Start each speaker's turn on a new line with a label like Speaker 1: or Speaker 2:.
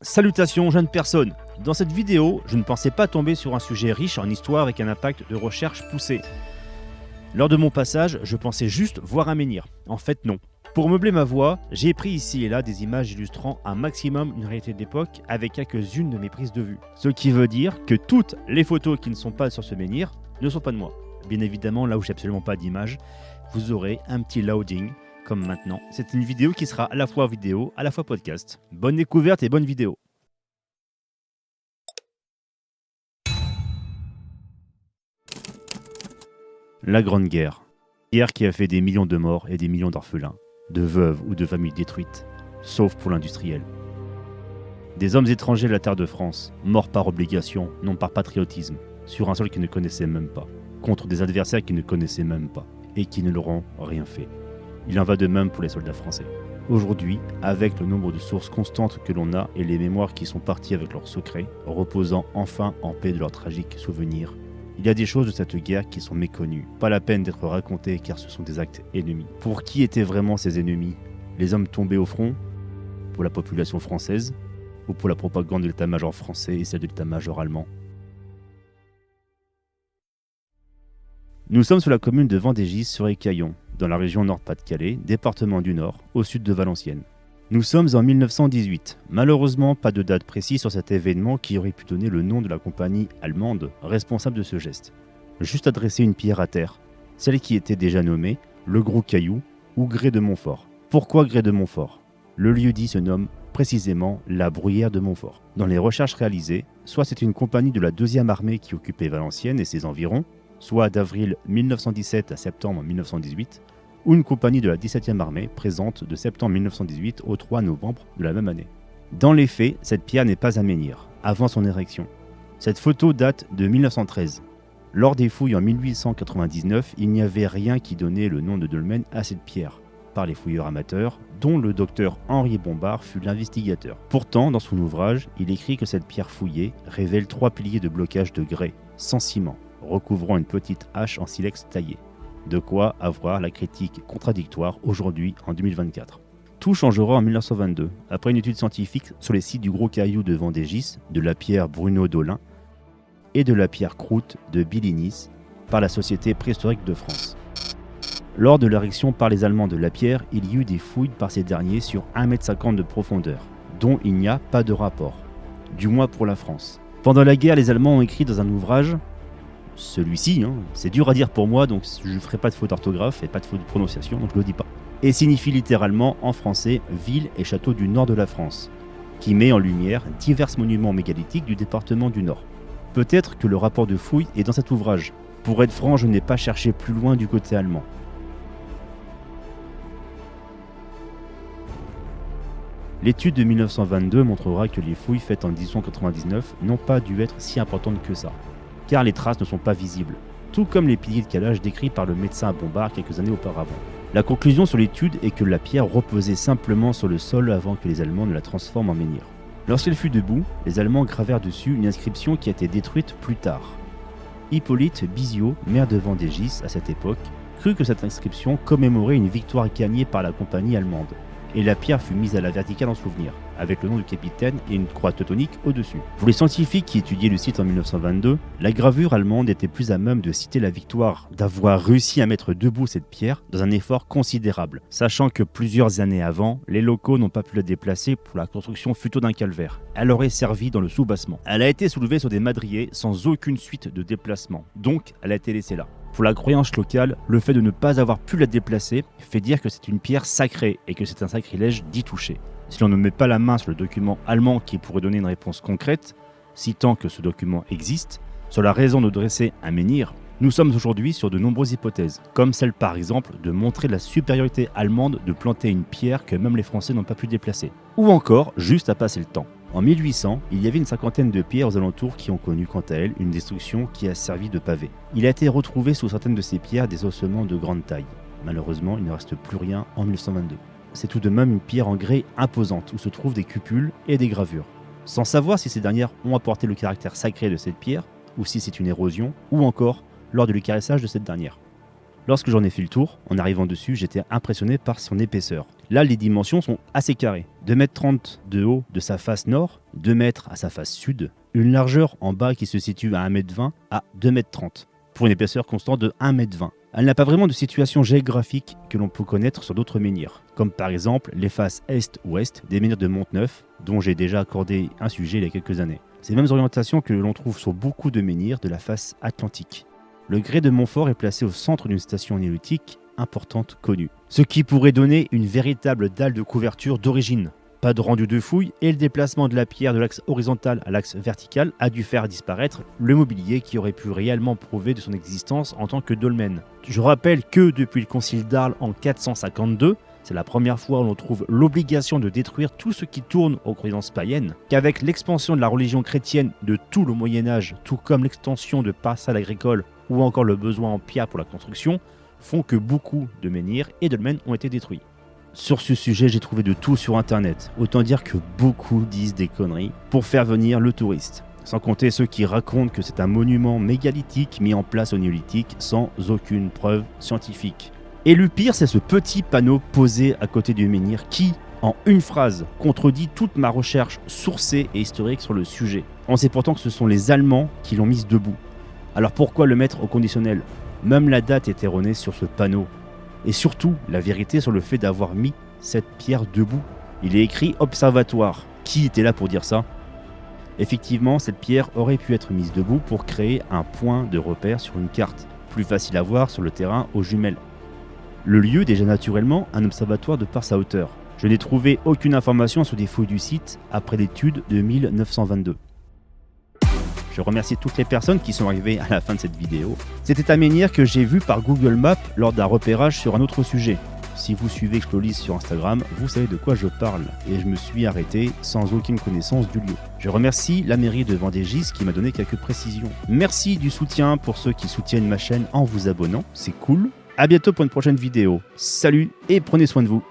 Speaker 1: Salutations jeunes personnes. Dans cette vidéo, je ne pensais pas tomber sur un sujet riche en histoire avec un impact de recherche poussé. Lors de mon passage, je pensais juste voir un menhir. En fait, non. Pour meubler ma voix, j'ai pris ici et là des images illustrant un maximum une réalité d'époque avec quelques-unes de mes prises de vue. Ce qui veut dire que toutes les photos qui ne sont pas sur ce menhir ne sont pas de moi. Bien évidemment, là où j'ai absolument pas d'image, vous aurez un petit loading comme maintenant. C'est une vidéo qui sera à la fois vidéo, à la fois podcast. Bonne découverte et bonne vidéo. La Grande Guerre. Guerre qui a fait des millions de morts et des millions d'orphelins, de veuves ou de familles détruites, sauf pour l'industriel. Des hommes étrangers de la terre de France, morts par obligation, non par patriotisme, sur un sol qu'ils ne connaissaient même pas, contre des adversaires qu'ils ne connaissaient même pas, et qui ne leur ont rien fait. Il en va de même pour les soldats français. Aujourd'hui, avec le nombre de sources constantes que l'on a et les mémoires qui sont parties avec leurs secrets, reposant enfin en paix de leurs tragiques souvenirs, il y a des choses de cette guerre qui sont méconnues. Pas la peine d'être racontées car ce sont des actes ennemis. Pour qui étaient vraiment ces ennemis? Les hommes tombés au front? Pour la population française? Ou pour la propagande de l'état-major français et celle de l'état-major allemand? Nous sommes sur la commune de Vendégis-sur-Écaillon, dans la région Nord-Pas-de-Calais, département du Nord, au sud de Valenciennes. Nous sommes en 1918. Malheureusement, pas de date précise sur cet événement qui aurait pu donner le nom de la compagnie allemande responsable de ce geste. Juste adresser une pierre à terre, celle qui était déjà nommée le Gros Caillou ou Grès de Montfort. Pourquoi Grès de Montfort? Le lieu-dit se nomme précisément la Bruyère de Montfort. Dans les recherches réalisées, soit c'est une compagnie de la 2e armée qui occupait Valenciennes et ses environs, soit d'avril 1917 à septembre 1918, ou une compagnie de la 17e armée présente de septembre 1918 au 3 novembre de la même année. Dans les faits, cette pierre n'est pas un menhir, avant son érection. Cette photo date de 1913. Lors des fouilles en 1899, il n'y avait rien qui donnait le nom de dolmen à cette pierre, par les fouilleurs amateurs, dont le docteur Henri Bombard fut l'investigateur. Pourtant, dans son ouvrage, il écrit que cette pierre fouillée révèle 3 piliers de blocage de grès, sans ciment, recouvrant une petite hache en silex taillée. De quoi avoir la critique contradictoire aujourd'hui en 2024. Tout changera en 1922, après une étude scientifique sur les sites du Gros Caillou de Vendégis, de la pierre Bruno d'Olin et de la pierre Croûte de Bilinis par la Société préhistorique de France. Lors de l'érection par les Allemands de la pierre, il y eut des fouilles par ces derniers sur 1,50 m de profondeur, dont il n'y a pas de rapport, du moins pour la France. Pendant la guerre, les Allemands ont écrit dans un ouvrage, celui-ci, c'est dur à dire pour moi, donc je ne ferai pas de faute d'orthographe et pas de faute de prononciation, donc je ne le dis pas. Et signifie littéralement en français ville et château du nord de la France, qui met en lumière divers monuments mégalithiques du département du Nord. Peut-être que le rapport de fouille est dans cet ouvrage. Pour être franc, je n'ai pas cherché plus loin du côté allemand. L'étude de 1922 montrera que les fouilles faites en 1899 n'ont pas dû être si importantes que ça, car les traces ne sont pas visibles, tout comme les piliers de calage décrits par le médecin Bombard quelques années auparavant. La conclusion sur l'étude est que la pierre reposait simplement sur le sol avant que les Allemands ne la transforment en menhir. Lorsqu'elle fut debout, les Allemands gravèrent dessus une inscription qui a été détruite plus tard. Hippolyte Biziot, maire de Vendégis à cette époque, crut que cette inscription commémorait une victoire gagnée par la compagnie allemande, et la pierre fut mise à la verticale en souvenir, avec le nom du capitaine et une croix teutonique au-dessus. Pour les scientifiques qui étudiaient le site en 1922, la gravure allemande était plus à même de citer la victoire d'avoir réussi à mettre debout cette pierre dans un effort considérable, sachant que plusieurs années avant, les locaux n'ont pas pu la déplacer pour la construction future d'un calvaire. Elle aurait servi dans le sous-bassement. Elle a été soulevée sur des madriers sans aucune suite de déplacement, donc elle a été laissée là. Pour la croyance locale, le fait de ne pas avoir pu la déplacer fait dire que c'est une pierre sacrée et que c'est un sacrilège d'y toucher. Si l'on ne met pas la main sur le document allemand qui pourrait donner une réponse concrète, si tant que ce document existe, sur la raison de dresser un menhir, nous sommes aujourd'hui sur de nombreuses hypothèses, comme celle par exemple de montrer la supériorité allemande de planter une pierre que même les Français n'ont pas pu déplacer, ou encore juste à passer le temps. En 1800, il y avait une 50aine de pierres aux alentours qui ont connu quant à elles une destruction qui a servi de pavé. Il a été retrouvé sous certaines de ces pierres des ossements de grande taille. Malheureusement, il ne reste plus rien en 1922. C'est tout de même une pierre en grès imposante où se trouvent des cupules et des gravures. Sans savoir si ces dernières ont apporté le caractère sacré de cette pierre, ou si c'est une érosion, ou encore lors de l'écarissage de cette dernière. Lorsque j'en ai fait le tour, en arrivant dessus, j'étais impressionné par son épaisseur. Là, les dimensions sont assez carrées. 2,30 m de haut de sa face nord, 2 m à sa face sud, une largeur en bas qui se situe à 1,20 m à 2,30 m, pour une épaisseur constante de 1,20 m. Elle n'a pas vraiment de situation géographique que l'on peut connaître sur d'autres menhirs, comme par exemple les faces est-ouest des menhirs de Monteneuf, dont j'ai déjà accordé un sujet il y a quelques années. Ces mêmes orientations que l'on trouve sur beaucoup de menhirs de la face atlantique. Le grès de Montfort est placé au centre d'une station néolithique importante connue, ce qui pourrait donner une véritable dalle de couverture d'origine. Pas de rendu de fouille et le déplacement de la pierre de l'axe horizontal à l'axe vertical a dû faire disparaître le mobilier qui aurait pu réellement prouver de son existence en tant que dolmen. Je rappelle que depuis le concile d'Arles en 452, c'est la première fois où l'on trouve l'obligation de détruire tout ce qui tourne aux croyances païennes, qu'avec l'expansion de la religion chrétienne de tout le Moyen-Âge, tout comme l'extension de parcelles agricoles ou encore le besoin en pierre pour la construction, font que beaucoup de menhirs et dolmens ont été détruits. Sur ce sujet, j'ai trouvé de tout sur internet, autant dire que beaucoup disent des conneries pour faire venir le touriste. Sans compter ceux qui racontent que c'est un monument mégalithique mis en place au néolithique sans aucune preuve scientifique. Et le pire, c'est ce petit panneau posé à côté du menhir qui, en une phrase, contredit toute ma recherche sourcée et historique sur le sujet. On sait pourtant que ce sont les Allemands qui l'ont mise debout. Alors pourquoi le mettre au conditionnel ? Même la date est erronée sur ce panneau. Et surtout, la vérité sur le fait d'avoir mis cette pierre debout. Il est écrit « Observatoire ». Qui était là pour dire ça ? Effectivement, cette pierre aurait pu être mise debout pour créer un point de repère sur une carte, plus facile à voir sur le terrain aux jumelles. Le lieu, déjà naturellement, un observatoire de par sa hauteur. Je n'ai trouvé aucune information sur des fouilles du site après l'étude de 1922. Je remercie toutes les personnes qui sont arrivées à la fin de cette vidéo. C'était un menhir que j'ai vu par Google Maps lors d'un repérage sur un autre sujet. Si vous suivez Explolis sur Instagram, vous savez de quoi je parle et je me suis arrêté sans aucune connaissance du lieu. Je remercie la mairie de Vendée-Gis qui m'a donné quelques précisions. Merci du soutien pour ceux qui soutiennent ma chaîne en vous abonnant, c'est cool. À bientôt pour une prochaine vidéo. Salut et prenez soin de vous.